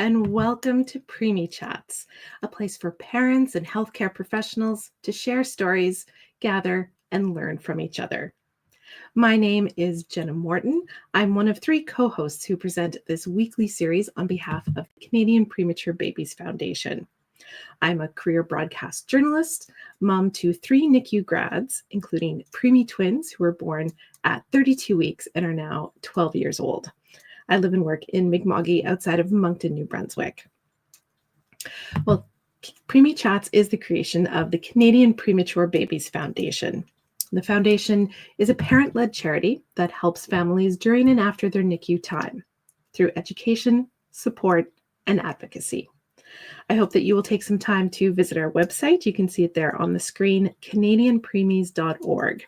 and welcome to Preemie Chats, a place for parents and healthcare professionals to share stories, gather, and learn from each other. My name is Jenna Morton. I'm one of 3 co-hosts who present this weekly series on behalf of the Canadian Premature Babies Foundation. I'm a career broadcast journalist, mom to 3 NICU grads, including preemie twins who were born at 32 weeks and are now 12 years old. I live and work in Mi'kma'ki outside of Moncton, New Brunswick. Well, Preemie Chats is the creation of the Canadian Premature Babies Foundation. The foundation is a parent-led charity that helps families during and after their NICU time through education, support, and advocacy. I hope that you will take some time to visit our website. You can see it there on the screen, canadianpreemies.org.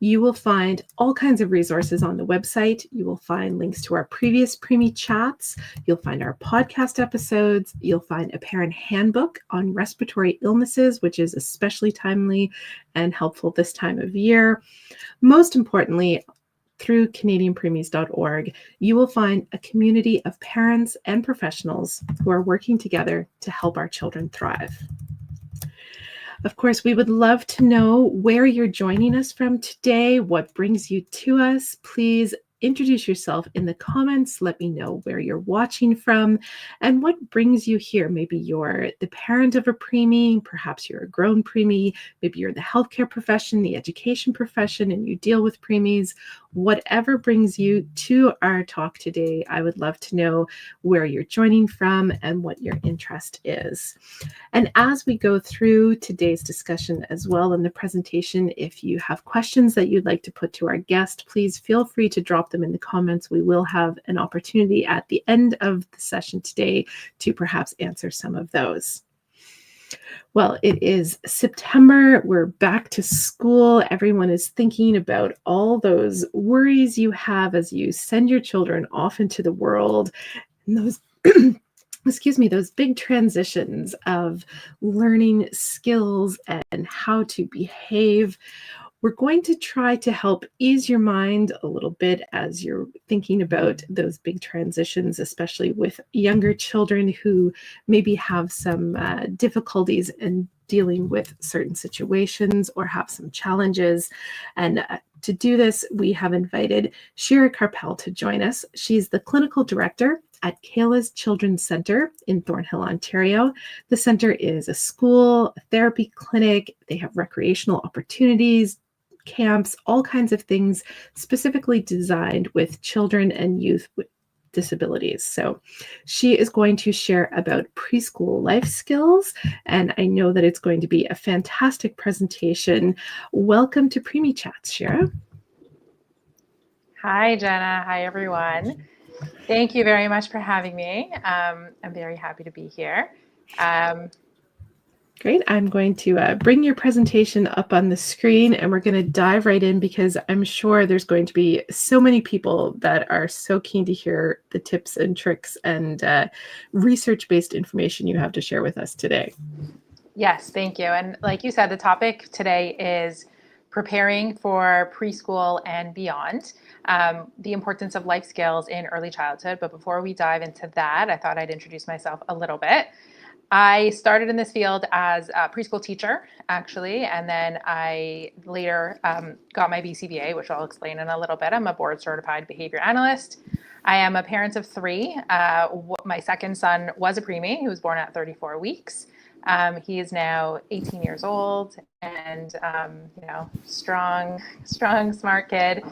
You will find all kinds of resources on the website. You will find links to our previous Preemie Chats. You'll find our podcast episodes. You'll find a parent handbook on respiratory illnesses, which is especially timely and helpful this time of year. Most importantly, through canadianpreemies.org, you will find a community of parents and professionals who are working together to help our children thrive. Of course, we would love to know where you're joining us from today, what brings you to us. Please introduce yourself in the comments. Let me know where you're watching from and what brings you here. Maybe you're the parent of a preemie, perhaps you're a grown preemie, maybe you're in the healthcare profession, the education profession, and you deal with preemies. Whatever brings you to our talk today, I would love to know where you're joining from and what your interest is. And as we go through today's discussion as well in the presentation, if you have questions that you'd like to put to our guest, please feel free to drop them in the comments. We will have an opportunity at the end of the session today to perhaps answer some of those. Well, it is September. We're back to school. Everyone is thinking about all those worries you have as you send your children off into the world. And those those big transitions of learning skills and how to behave. We're going to try to help ease your mind a little bit as you're thinking about those big transitions, especially with younger children who maybe have some difficulties in dealing with certain situations or have some challenges. And to do this, we have invited Shira Karpel to join us. She's the clinical director at Kayla's Children's Centre in Thornhill, Ontario. The center is a school, a therapy clinic. They have recreational opportunities, camps, all kinds of things specifically designed with children and youth with disabilities. So she is going to share about preschool life skills, and I know that it's going to be a fantastic presentation. Welcome to Preemie Chats, Shira. Hi, Jenna. Hi, everyone. Thank you very much for having me. I'm very happy to be here. Great. I'm going to bring your presentation up on the screen and we're going to dive right in because I'm sure there's going to be so many people that are so keen to hear the tips and tricks and research-based information you have to share with us today. Yes, thank you. And like you said, the topic today is preparing for preschool and beyond, the importance of life skills in early childhood. But before we dive into that, I thought I'd introduce myself a little bit. I started in this field as a preschool teacher, actually, and then I later got my BCBA, which I'll explain in a little bit. I'm a board-certified behavior analyst. I am a parent of 3. My second son was a preemie. He was born at 34 weeks. He is now 18 years old and, strong, smart kid.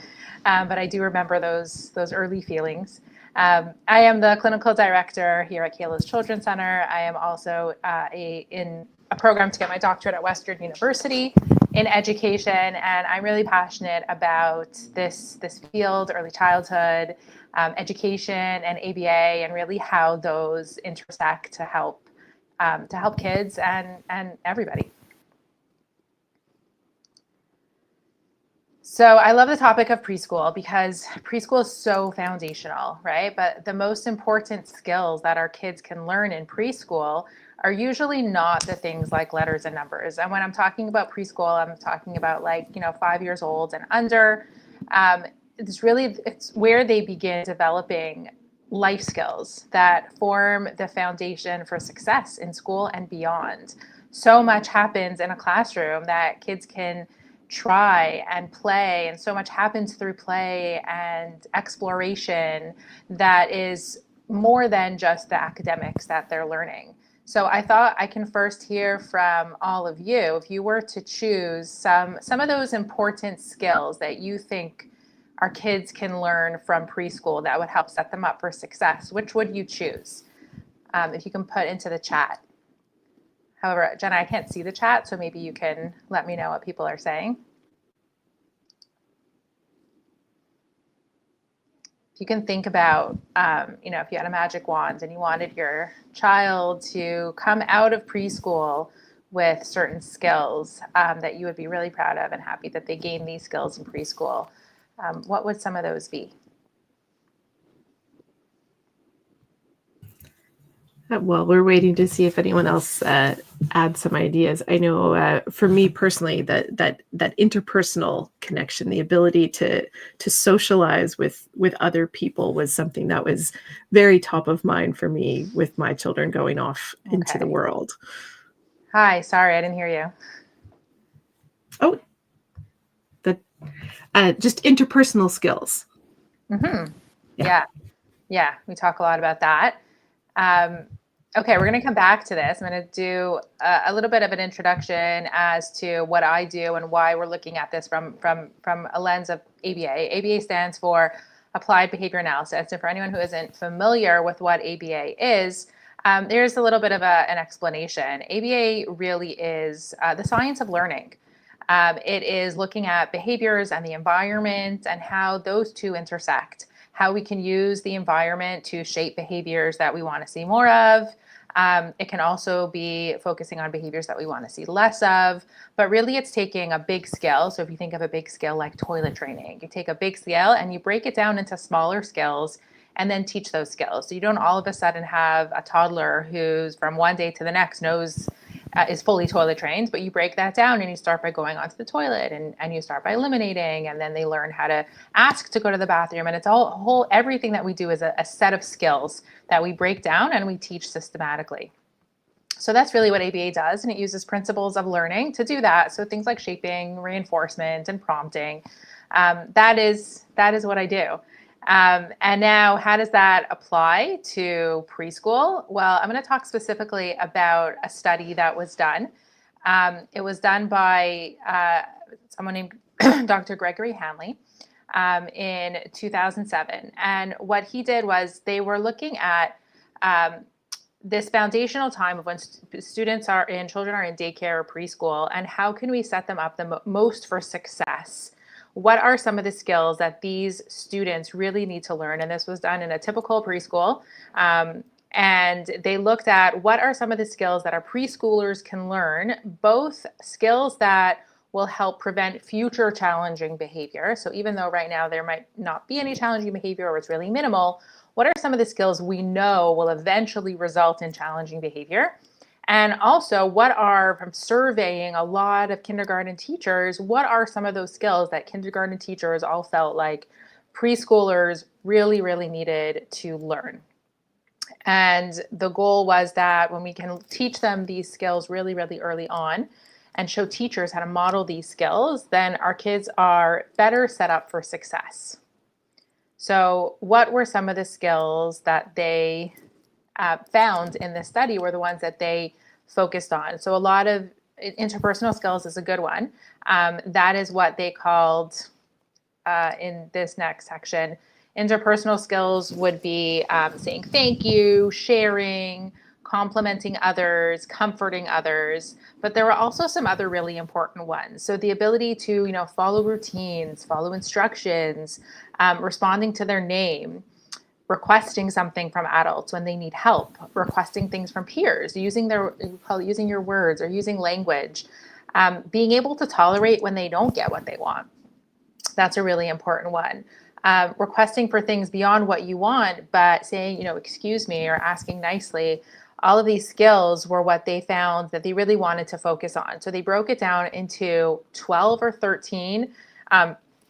But I do remember those early feelings. I am the clinical director here at Kayla's Children's Centre. I am also in a program to get my doctorate at Western University in education, and I'm really passionate about this field, early childhood, education, and ABA, and really how those intersect to help kids and everybody. So I love the topic of preschool because preschool is so foundational, right? But the most important skills that our kids can learn in preschool are usually not the things like letters and numbers. And when I'm talking about preschool, I'm talking about 5 years old and under. It's where they begin developing life skills that form the foundation for success in school and beyond. So much happens in a classroom that kids can try and play, and so much happens through play and exploration that is more than just the academics that they're learning. So I thought I can first hear from all of you. If you were to choose some of those important skills that you think our kids can learn from preschool that would help set them up for success, which would you choose? If you can put into the chat. However, Jenna, I can't see the chat, so maybe you can let me know what people are saying. If you can think about, if you had a magic wand and you wanted your child to come out of preschool with certain skills that you would be really proud of and happy that they gained these skills in preschool, what would some of those be? Well, we're waiting to see if anyone else adds some ideas. I know for me personally, that interpersonal connection, the ability to socialize with other people, was something that was very top of mind for me with my children going off into the world. Hi, sorry, I didn't hear you. Oh, just interpersonal skills. Mm-hmm. Yeah, we talk a lot about that. Okay, we're going to come back to this. I'm going to do a little bit of an introduction as to what I do and why we're looking at this from a lens of ABA. ABA stands for Applied Behavior Analysis. And for anyone who isn't familiar with what ABA is, there's a little bit of an explanation. ABA really is the science of learning. It is looking at behaviors and the environment and how those two intersect, how we can use the environment to shape behaviors that we want to see more of. It can also be focusing on behaviors that we want to see less of, but really it's taking a big scale. So if you think of a big scale like toilet training, you take a big scale and you break it down into smaller skills and then teach those skills. So you don't all of a sudden have a toddler who's from one day to the next is fully toilet trained, but you break that down and you start by going onto the toilet and you start by eliminating, and then they learn how to ask to go to the bathroom. And it's everything that we do is a set of skills that we break down and we teach systematically. So that's really what ABA does, and it uses principles of learning to do that. So things like shaping, reinforcement, and prompting. That is what I do. And now, how does that apply to preschool? Well, I'm going to talk specifically about a study that was done. It was done by someone named Dr. Gregory Hanley in 2007. And what he did was they were looking at this foundational time of when children are in daycare or preschool, and how can we set them up the most for success? What are some of the skills that these students really need to learn? And this was done in a typical preschool. And they looked at what are some of the skills that our preschoolers can learn, both skills that will help prevent future challenging behavior. So even though right now there might not be any challenging behavior or it's really minimal, what are some of the skills we know will eventually result in challenging behavior? And also, from surveying a lot of kindergarten teachers, what are some of those skills that kindergarten teachers all felt like preschoolers really, really needed to learn? And the goal was that when we can teach them these skills really, really early on and show teachers how to model these skills, then our kids are better set up for success. So what were some of the skills that they found in this study were the ones that they focused on? So a lot of interpersonal skills is a good one. That is what they called in this next section. Interpersonal skills would be saying thank you, sharing, complimenting others, comforting others. But there were also some other really important ones. So the ability to, follow routines, follow instructions, responding to their name, requesting something from adults when they need help, requesting things from peers, using your words or using language, being able to tolerate when they don't get what they want. That's a really important one. Requesting for things beyond what you want, but saying, excuse me, or asking nicely. All of these skills were what they found that they really wanted to focus on. So they broke it down into 12 or 13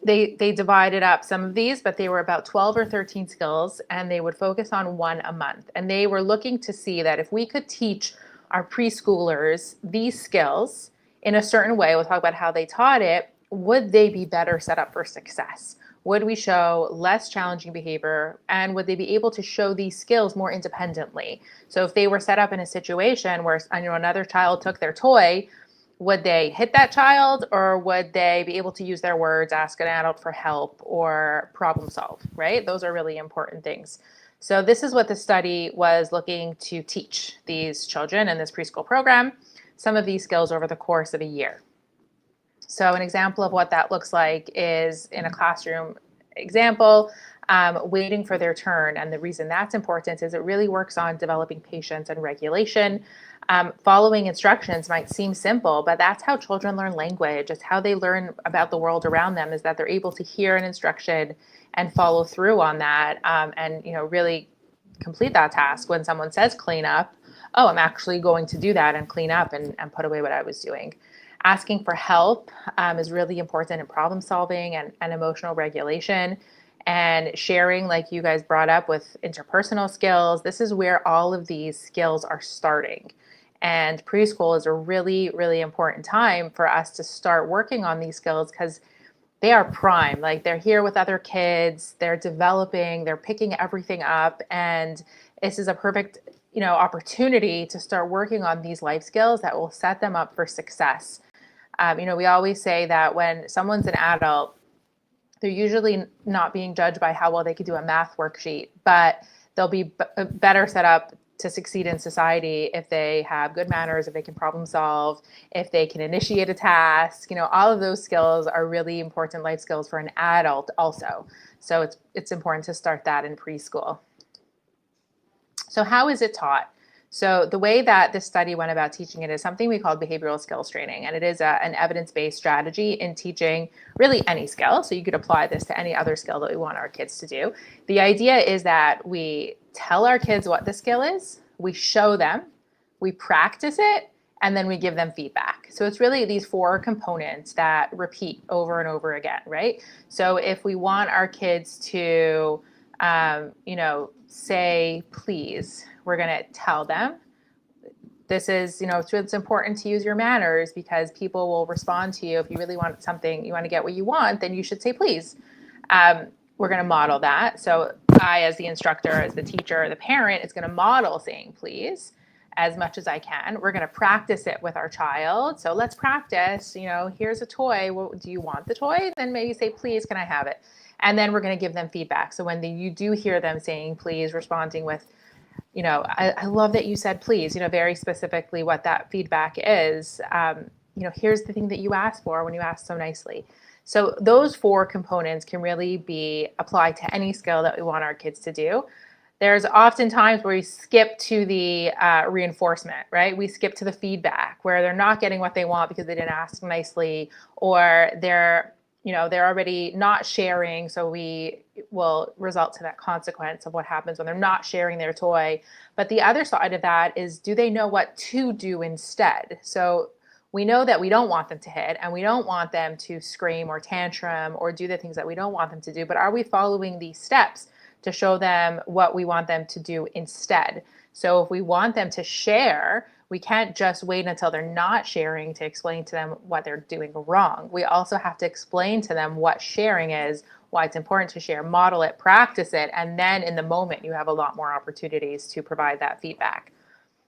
they divided up some of these, but they were about 12 or 13 skills, and they would focus on one a month. And they were looking to see that if we could teach our preschoolers these skills in a certain way, we'll talk about how they taught it, would they be better set up for success? Would we show less challenging behavior, and would they be able to show these skills more independently? So if they were set up in a situation where another child took their toy, would they hit that child, or would they be able to use their words, ask an adult for help, or problem solve, right? Those are really important things. So this is what the study was looking to teach these children in this preschool program, some of these skills over the course of a year. So an example of what that looks like is in a classroom example, waiting for their turn. And the reason that's important is it really works on developing patience and regulation. Following instructions might seem simple, but that's how children learn language. It's how they learn about the world around them, is that they're able to hear an instruction and follow through on that, and really complete that task. When someone says clean up, oh, I'm actually going to do that and clean up and put away what I was doing. Asking for help is really important in problem solving and emotional regulation, and sharing, like you guys brought up, with interpersonal skills. This is where all of these skills are starting. And preschool is a really, really important time for us to start working on these skills, because they are prime. Like, they're here with other kids, they're developing, they're picking everything up. And this is a perfect, opportunity to start working on these life skills that will set them up for success. We always say that when someone's an adult, they're usually not being judged by how well they could do a math worksheet, but they'll be better set up to succeed in society if they have good manners, if they can problem solve, if they can initiate a task. All of those skills are really important life skills for an adult also. So it's important to start that in preschool. So how is it taught? So the way that this study went about teaching it is something we call behavioral skills training, and it is an evidence-based strategy in teaching really any skill. So you could apply this to any other skill that we want our kids to do. The idea is that we tell our kids what the skill is, we show them, we practice it, and then we give them feedback. So it's really these 4 components that repeat over and over again, right? So if we want our kids to, say please, we're going to tell them this is, it's important to use your manners, because people will respond to you. If you really want something, you want to get what you want, then you should say please. We're going to model that. So I, as the instructor, as the teacher, the parent, is going to model saying please as much as I can. We're going to practice it with our child. So let's practice, here's a toy. Well, do you want the toy? Then maybe say, please, can I have it? And then we're going to give them feedback. So when you do hear them saying please, responding with, I love that you said please, very specifically what that feedback is. Here's the thing that you asked for when you asked so nicely. So those 4 components can really be applied to any skill that we want our kids to do. There's often times where we skip to the reinforcement, right? We skip to the feedback where they're not getting what they want because they didn't ask nicely, or they're already not sharing. So we will result to that consequence of what happens when they're not sharing their toy. But the other side of that is, do they know what to do instead? So we know that we don't want them to hit, and we don't want them to scream or tantrum or do the things that we don't want them to do. But are we following these steps to show them what we want them to do instead? So if we want them to share, we can't just wait until they're not sharing to explain to them what they're doing wrong. We also have to explain to them what sharing is, why it's important to share, model it, practice it, and then in the moment you have a lot more opportunities to provide that feedback.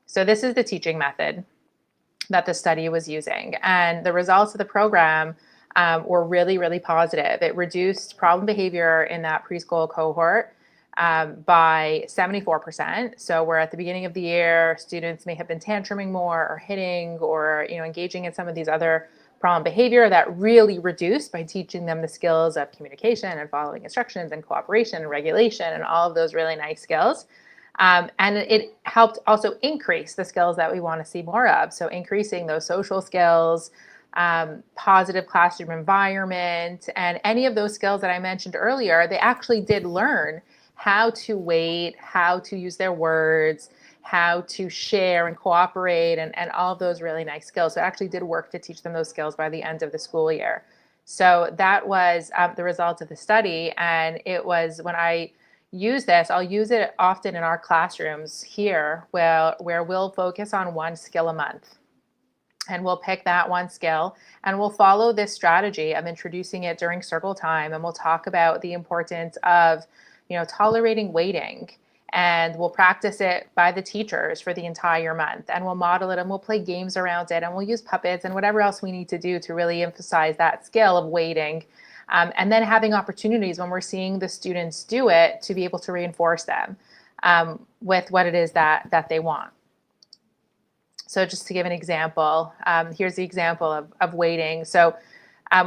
So this is the teaching method that the study was using, and the results of the program were really, really positive. It reduced problem behavior in that preschool cohort by 74%. So where at the beginning of the year, students may have been tantruming more or hitting or engaging in some of these other problem behavior, that really reduced by teaching them the skills of communication and following instructions and cooperation and regulation and all of those really nice skills. And it helped also increase the skills that we want to see more of. So increasing those social skills, positive classroom environment, and any of those skills that I mentioned earlier, they actually did learn how to wait, how to use their words, how to share and cooperate, and all of those really nice skills. So it actually did work to teach them those skills by the end of the school year. So that was the result of the study. And it was when I use this, I'll use it often in our classrooms here where we'll focus on one skill a month. And we'll pick that one skill and we'll follow this strategy of introducing it during circle time. And we'll talk about the importance of, tolerating waiting. And we'll practice it by the teachers for the entire month. And we'll model it and we'll play games around it. And we'll use puppets and whatever else we need to do to really emphasize that skill of waiting. And then having opportunities when we're seeing the students do it to be able to reinforce them with what it is that they want. So just to give an example, here's the example of waiting. So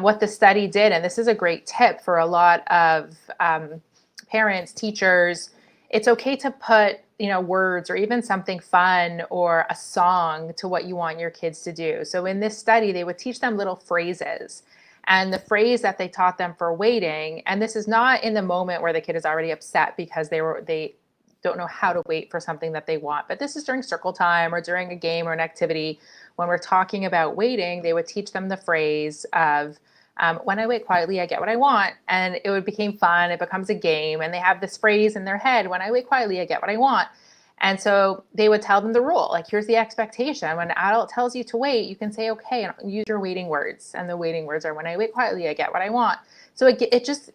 what the study did, and this is a great tip for a lot of parents, teachers, it's okay to put, words or even something fun or a song to what you want your kids to do. So in this study, they would teach them little phrases. And the phrase that they taught them for waiting, and this is not in the moment where the kid is already upset because they don't know how to wait for something that they want. But this is during circle time or during a game or an activity. When we're talking about waiting, they would teach them the phrase of, when I wait quietly, I get what I want. And it became fun. It becomes a game. And they have this phrase in their head, when I wait quietly, I get what I want. And so they would tell them the rule, like, here's the expectation. When an adult tells you to wait, you can say, okay, and use your waiting words. And the waiting words are, when I wait quietly, I get what I want. So it just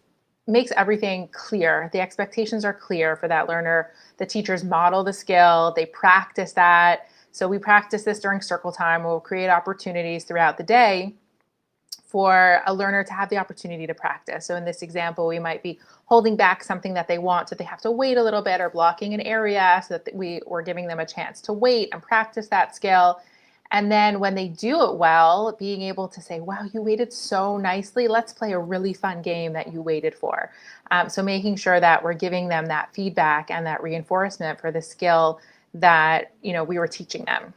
makes everything clear. The expectations are clear for that learner. The teachers model the skill, they practice that. So we practice this during circle time. We'll create opportunities throughout the day for a learner to have the opportunity to practice. So in this example, we might be holding back something that they want, so they have to wait a little bit, or blocking an area so that we're giving them a chance to wait and practice that skill. And then when they do it well, being able to say, wow, you waited so nicely. Let's play a really fun game that you waited for. So making sure that we're giving them that feedback and that reinforcement for the skill that, we were teaching them.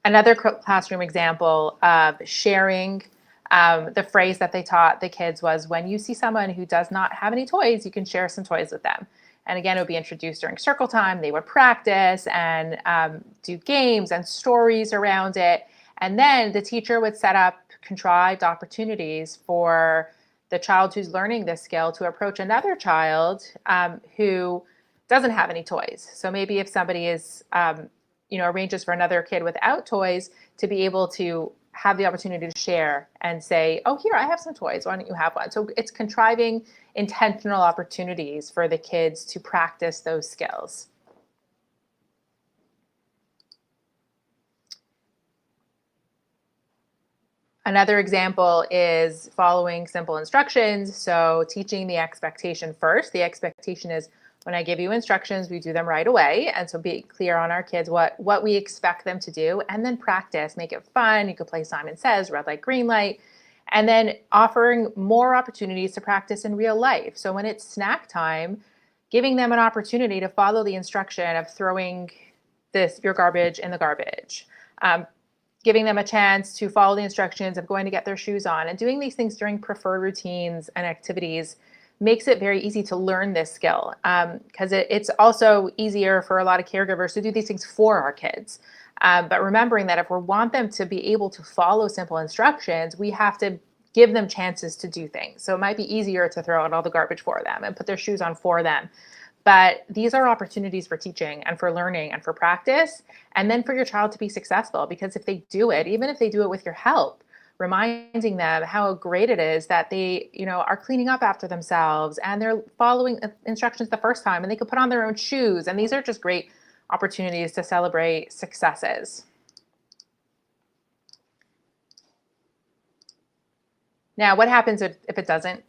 Another classroom example of sharing the phrase that they taught the kids was, when you see someone who does not have any toys, you can share some toys with them. And again, it would be introduced during circle time. They would practice and do games and stories around it. And then the teacher would set up contrived opportunities for the child who's learning this skill to approach another child who doesn't have any toys. So maybe if somebody is, arranges for another kid without toys, to be able to have the opportunity to share and say, oh, here, I have some toys. Why don't you have one? So it's contriving intentional opportunities for the kids to practice those skills. Another example is following simple instructions. So teaching the expectation first. The expectation is, when I give you instructions, we do them right away. And so be clear on our kids what we expect them to do, and then practice, make it fun. You could play Simon Says, red light, green light, and then offering more opportunities to practice in real life. So when it's snack time, giving them an opportunity to follow the instruction of throwing your garbage in the garbage. Giving them a chance to follow the instructions of going to get their shoes on, and doing these things during preferred routines and activities makes it very easy to learn this skill, because it's also easier for a lot of caregivers to do these things for our kids. But remembering that if we want them to be able to follow simple instructions, we have to give them chances to do things. So it might be easier to throw out all the garbage for them and put their shoes on for them. But these are opportunities for teaching and for learning and for practice, and then for your child to be successful. Because if they do it, even if they do it with your help, reminding them how great it is that they, are cleaning up after themselves and they're following instructions the first time, and they could put on their own shoes. And these are just great opportunities to celebrate successes. Now, what happens if it doesn't?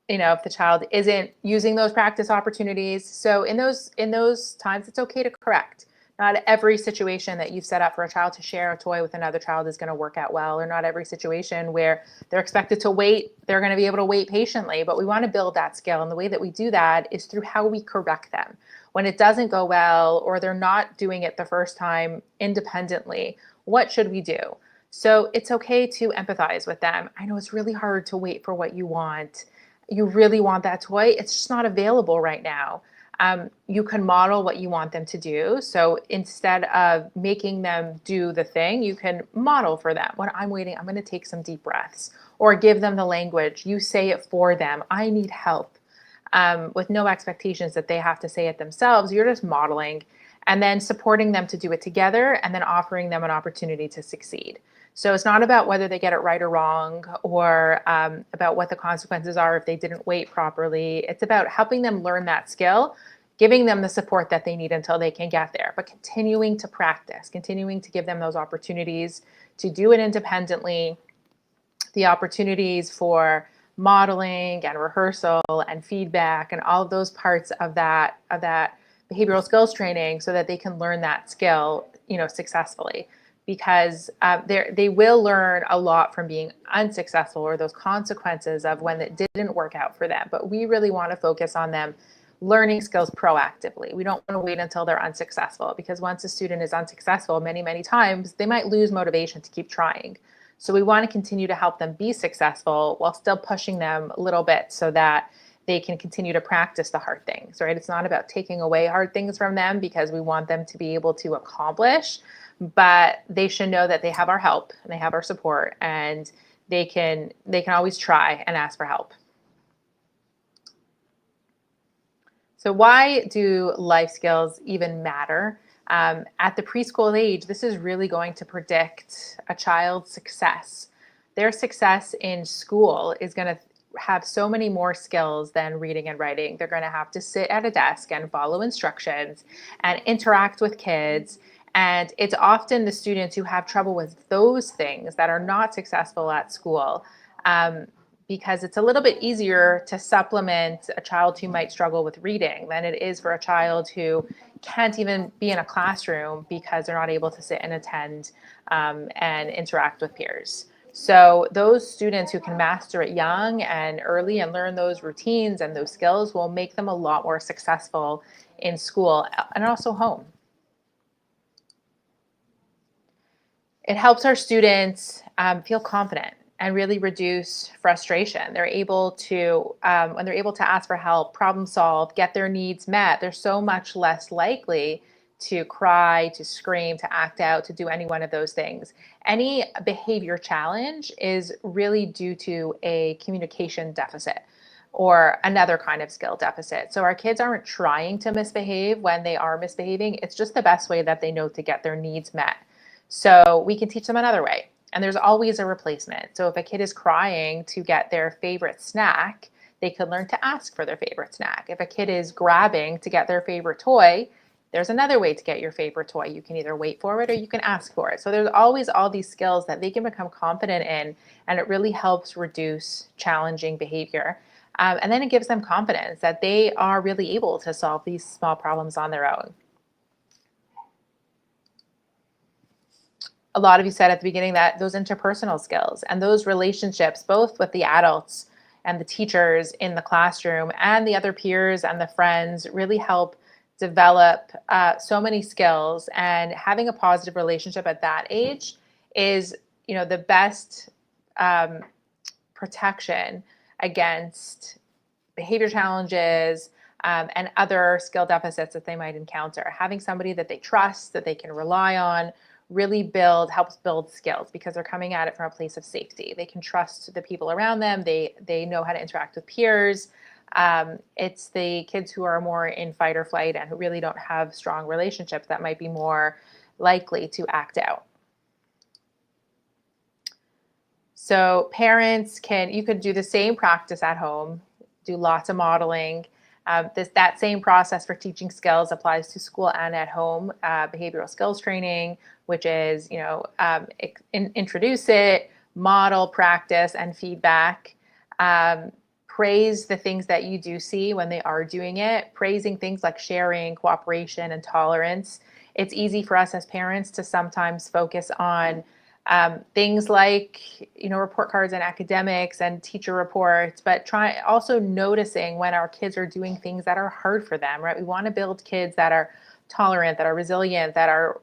If the child isn't using those practice opportunities. So in those times, it's okay to correct. Not every situation that you've set up for a child to share a toy with another child is going to work out well, or not every situation where they're expected to wait, they're going to be able to wait patiently. But we want to build that skill. And the way that we do that is through how we correct them. When it doesn't go well, or they're not doing it the first time independently, what should we do? So it's okay to empathize with them. I know it's really hard to wait for what you want. You really want that toy. It's just not available right now. You can model what you want them to do. So instead of making them do the thing, you can model for them. When I'm waiting, I'm going to take some deep breaths, or give them the language. You say it for them. I need help. With no expectations that they have to say it themselves. You're just modeling and then supporting them to do it together, and then offering them an opportunity to succeed. So it's not about whether they get it right or wrong, or about what the consequences are if they didn't wait properly. It's about helping them learn that skill, giving them the support that they need until they can get there, but continuing to practice, continuing to give them those opportunities to do it independently, the opportunities for modeling and rehearsal and feedback and all of those parts of that behavioral skills training, so that they can learn that skill, successfully. Because they will learn a lot from being unsuccessful, or those consequences of when it didn't work out for them. But we really want to focus on them learning skills proactively. We don't want to wait until they're unsuccessful, because once a student is unsuccessful many, many times, they might lose motivation to keep trying. So we want to continue to help them be successful while still pushing them a little bit, so that they can continue to practice the hard things, right? It's not about taking away hard things from them, because we want them to be able to accomplish, but they should know that they have our help and they have our support, and they can always try and ask for help. So why do life skills even matter? At the preschool age, this is really going to predict a child's success. Their success in school is going to have so many more skills than reading and writing. They're going to have to sit at a desk and follow instructions and interact with kids. And it's often the students who have trouble with those things that are not successful at school. Because it's a little bit easier to supplement a child who might struggle with reading than it is for a child who can't even be in a classroom because they're not able to sit and attend and interact with peers. So those students who can master it young and early and learn those routines and those skills will make them a lot more successful in school and also home. It helps our students feel confident and really reduce frustration. They're able to, when they're able to ask for help, problem solve, get their needs met, they're so much less likely to cry, to scream, to act out, to do any one of those things. Any behavior challenge is really due to a communication deficit or another kind of skill deficit. So our kids aren't trying to misbehave when they are misbehaving. It's just the best way that they know to get their needs met. So we can teach them another way. And there's always a replacement. So if a kid is crying to get their favorite snack, they could learn to ask for their favorite snack. If a kid is grabbing to get their favorite toy, there's another way to get your favorite toy. You can either wait for it or you can ask for it. So there's always all these skills that they can become confident in, and it really helps reduce challenging behavior. And then it gives them confidence that they are really able to solve these small problems on their own. A lot of you said at the beginning that those interpersonal skills and those relationships, both with the adults and the teachers in the classroom and the other peers and the friends, really help develop so many skills. And having a positive relationship at that age is, the best protection against behavior challenges and other skill deficits that they might encounter. Having somebody that they trust, that they can rely on, really helps build skills, because they're coming at it from a place of safety. They can trust the people around them. They know how to interact with peers. It's the kids who are more in fight or flight and who really don't have strong relationships that might be more likely to act out. So parents you could do the same practice at home, do lots of modeling. That same process for teaching skills applies to school and at home. Behavioral skills training, which is, introduce it, model, practice, and feedback. Praise the things that you do see when they are doing it, praising things like sharing, cooperation, and tolerance. It's easy for us as parents to sometimes focus on things like, report cards and academics and teacher reports, but try also noticing when our kids are doing things that are hard for them, right? We want to build kids that are tolerant, that are resilient, that are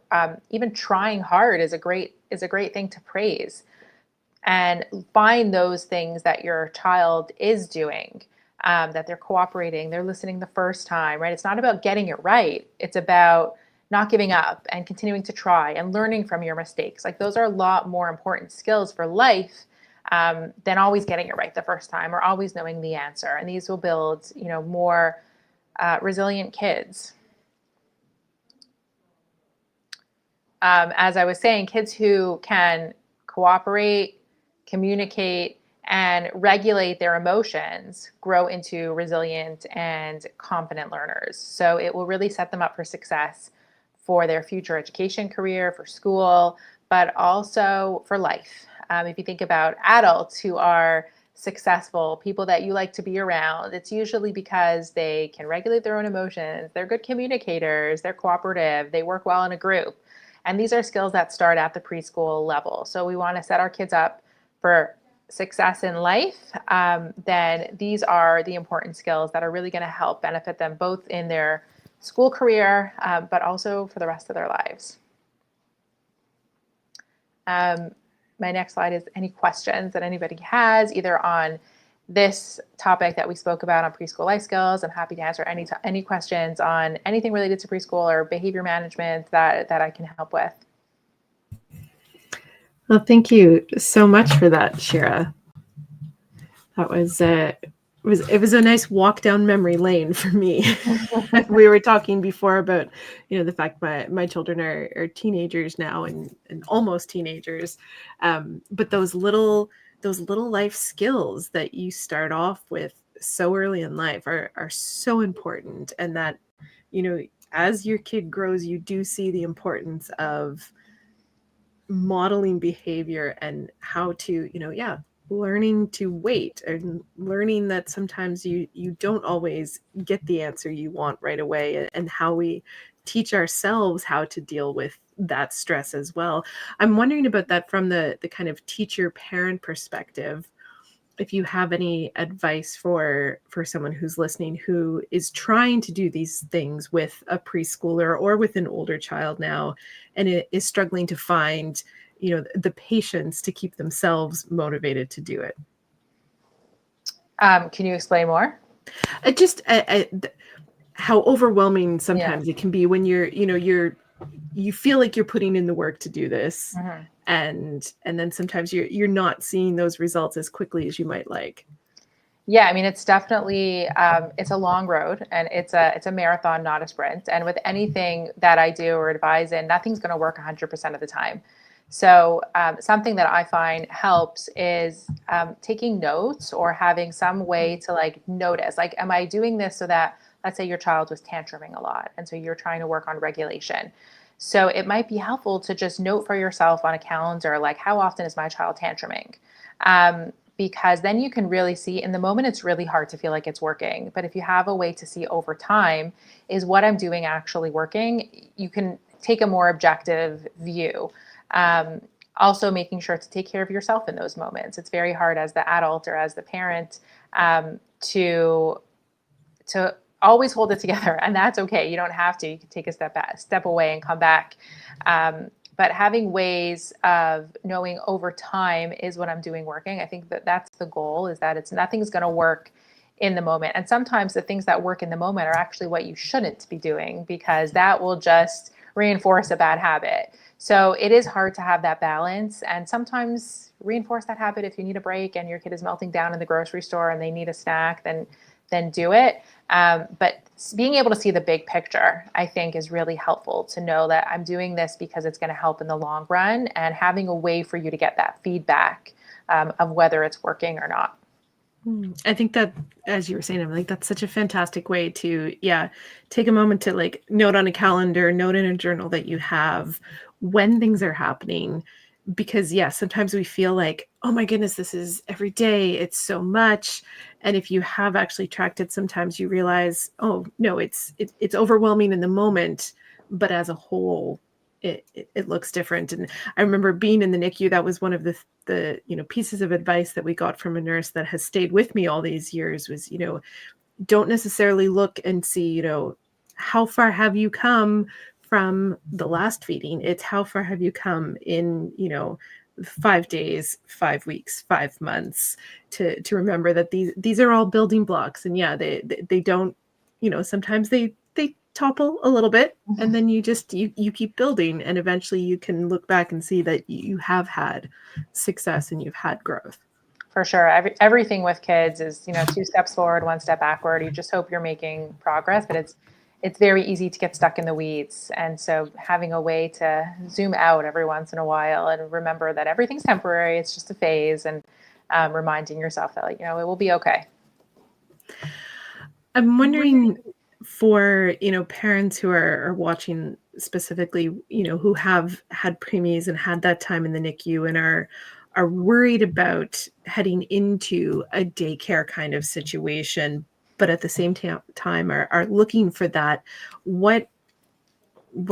even trying hard is a great thing to praise. And find those things that your child is doing that they're cooperating, they're listening the first time, right? It's not about getting it right. It's about not giving up and continuing to try and learning from your mistakes. Like those are a lot more important skills for life than always getting it right the first time or always knowing the answer. And these will build, more resilient kids. As I was saying, kids who can cooperate, communicate, and regulate their emotions grow into resilient and confident learners. So it will really set them up for success for their future education career, for school, but also for life. If you think about adults who are successful, people that you like to be around, it's usually because they can regulate their own emotions, they're good communicators, they're cooperative, they work well in a group. And these are skills that start at the preschool level. So we want to set our kids up for success in life. Then these are the important skills that are really going to help benefit them both in their school career, but also for the rest of their lives. My next slide is any questions that anybody has, either on this topic that we spoke about on preschool life skills. I'm happy to answer any questions on anything related to preschool or behavior management that I can help with. Well, thank you so much for that, Shira. That was it was a nice walk down memory lane for me. We were talking before about, the fact my children are teenagers now and almost teenagers. But those little life skills that you start off with so early in life are so important. And that, as your kid grows, you do see the importance of modeling behavior and how to, learning to wait and learning that sometimes you don't always get the answer you want right away, and how we teach ourselves how to deal with that stress as well. I'm wondering about that from the kind of teacher parent perspective. If you have any advice for someone who's listening who is trying to do these things with a preschooler or with an older child now, and it is struggling to find, the patience to keep themselves motivated to do it. Can you explain more? How overwhelming sometimes it can be when you feel like you're putting in the work to do this, Mm-hmm. and then sometimes you're not seeing those results as quickly as you might like. Yeah, I mean, it's definitely it's a long road, and it's a marathon, not a sprint. And with anything that I do or advise in, nothing's going to work 100% of the time. So something that I find helps is taking notes or having some way to like notice, like, am I doing this so that, let's say your child was tantruming a lot, and so you're trying to work on regulation. So it might be helpful to just note for yourself on a calendar, like, how often is my child tantruming? Because then you can really see in the moment, it's really hard to feel like it's working. But if you have a way to see over time, is what I'm doing actually working? You can take a more objective view. Also making sure to take care of yourself in those moments. It's very hard as the adult or as the parent to always hold it together, and that's okay. You don't have to. You can take a step away and come back. But having ways of knowing over time, is what I'm doing working? I think that that's the goal, is that nothing's going to work in the moment. And sometimes the things that work in the moment are actually what you shouldn't be doing, because that will just reinforce a bad habit. So it is hard to have that balance, and sometimes reinforce that habit. If you need a break and your kid is melting down in the grocery store and they need a snack, then do it. But being able to see the big picture, I think, is really helpful, to know that I'm doing this because it's going to help in the long run, and having a way for you to get that feedback of whether it's working or not. I think that, as you were saying, I'm like, that's such a fantastic way to, take a moment to like note on a calendar, note in a journal that you have when things are happening. Because sometimes we feel like, oh my goodness, this is every day, it's so much. And if you have actually tracked it, sometimes you realize, oh no, it's overwhelming in the moment, but as a whole, it looks different. And I remember being in the NICU, that was one of the pieces of advice that we got from a nurse that has stayed with me all these years, was, don't necessarily look and see, how far have you come from the last feeding. It's how far have you come in, 5 days, 5 weeks, 5 months, to remember that these are all building blocks. And yeah, they don't, sometimes they topple a little bit, and then you keep building, and eventually you can look back and see that you have had success and you've had growth. For sure. Everything with kids is, 2 steps forward, 1 step backward. You just hope you're making progress, but it's very easy to get stuck in the weeds. And so having a way to zoom out every once in a while and remember that everything's temporary, it's just a phase, and reminding yourself that, it will be okay. I'm wondering, for parents who are watching specifically, who have had preemies and had that time in the NICU and are worried about heading into a daycare kind of situation, but at the same time are looking for that. What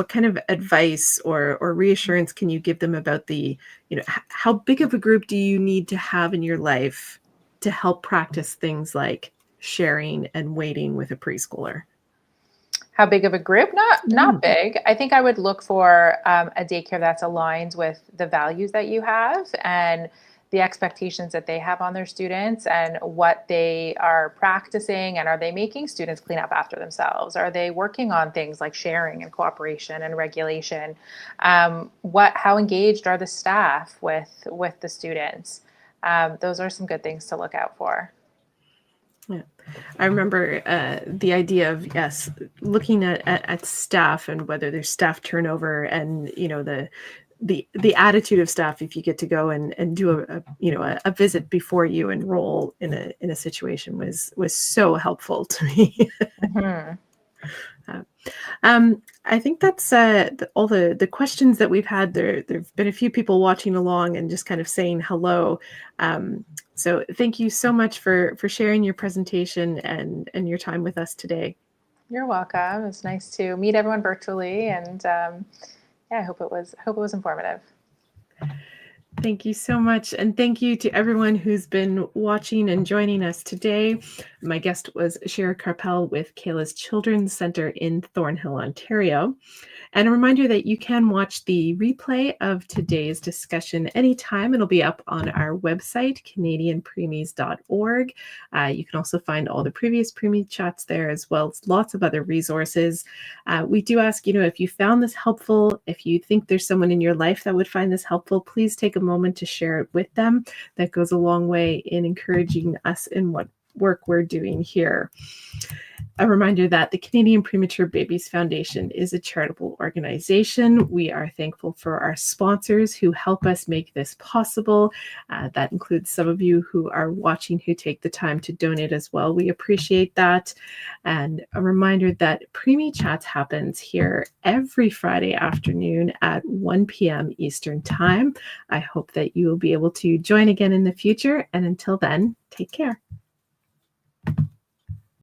kind of advice or reassurance can you give them about the, how big of a group do you need to have in your life to help practice things like sharing and waiting with a preschooler? How big of a group? Not big. I think I would look for a daycare that's aligned with the values that you have and the expectations that they have on their students and what they are practicing. And are they making students clean up after themselves? Are they working on things like sharing and cooperation and regulation? How engaged are the staff with the students? Those are some good things to look out for. Yeah. I remember the idea of, yes, looking at staff and whether there's staff turnover, and the attitude of staff if you get to go and do a visit before you enroll in a situation was so helpful to me. Mm-hmm. I think that's all the questions that we've had. There've been a few people watching along and just kind of saying hello. So thank you so much for sharing your presentation and your time with us today. You're welcome. It's nice to meet everyone virtually, and I hope it was informative. Thank you so much. And thank you to everyone who's been watching and joining us today. My guest was Shira Karpel with Kayla's Children's Center in Thornhill, Ontario. And a reminder that you can watch the replay of today's discussion anytime. It'll be up on our website, canadianpreemies.org. You can also find all the previous Preemie chats there, as well as lots of other resources. We do ask, if you found this helpful, if you think there's someone in your life that would find this helpful, please take a moment to share it with them. That goes a long way in encouraging us in what work we're doing here. A reminder that the Canadian Premature Babies Foundation is a charitable organization. We are thankful for our sponsors who help us make this possible. That includes some of you who are watching who take the time to donate as well. We appreciate that. And a reminder that Preemie Chats happens here every Friday afternoon at 1 p.m. Eastern Time. I hope that you will be able to join again in the future. And until then, take care.